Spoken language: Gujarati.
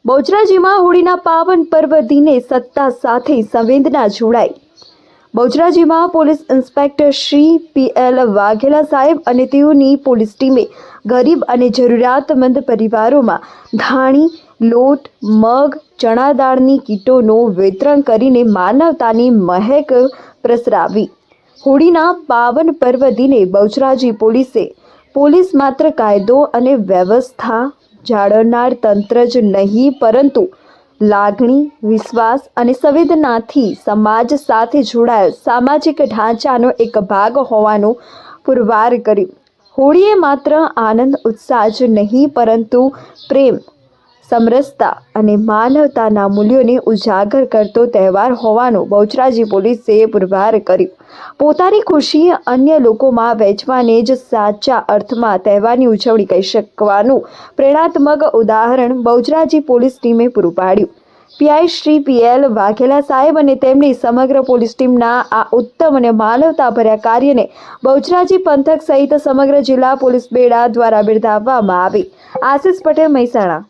બહુચરાજીમાં હોળીના પાવન પર્વ દિને સત્તા સાથે સંવેદના જોડાઈ। બહુચરાજીમાં police inspector Shri PL Vaghela સાહેબ અને તેઓની પોલીસ ટીમે ગરીબ અને જરૂરિયાતમંદ પરિવારોમાં ધાણી, લોટ, મગ, ચણા દાળની કીટોનું વિતરણ કરીને માનવતાની મહેક પ્રસરાવી। હોળીના પાવન પર્વ દિને બહુચરાજી પોલીસ માત્ર કાયદો અને વ્યવસ્થા જાળવનાર તંત્ર જ નહીં પરંતુ લાગણી, વિશ્વાસ અને સંવેદનાથી સમાજ સાથે જોડાયેલ સામાજિક ઢાંચાનો એક ભાગ હોવાનું પુરવાર કર્યું। હોળી એ માત્ર આનંદ ઉત્સાહ જ નહીં પરંતુ પ્રેમ, સમરસતા અને માનવતાના મૂલ્યોને ઉજાગર કરતો તહેવાર હોવાનું બહુચરાજી પોલીસે પુરવાર કર્યું। પોતાની ખુશી અન્ય લોકોમાં વહેંચવાને જ સાચા અર્થમાં તહેવારની ઉજવણી કહી શકવાનું પ્રેરણાત્મક ઉદાહરણ બહુચરાજી પોલીસ ટીમે પૂરું પાડ્યું। પીઆઈ શ્રી પીએલ વાઘેલા સાહેબ અને તેમની સમગ્ર પોલીસ ટીમના આ ઉત્તમ અને માનવતાભર્યા કાર્યને બહુચરાજી પંથક સહિત સમગ્ર જિલ્લા પોલીસ બેડા દ્વારા બિરદાવવામાં આવી। આશિષ પટેલ, મહેસાણા।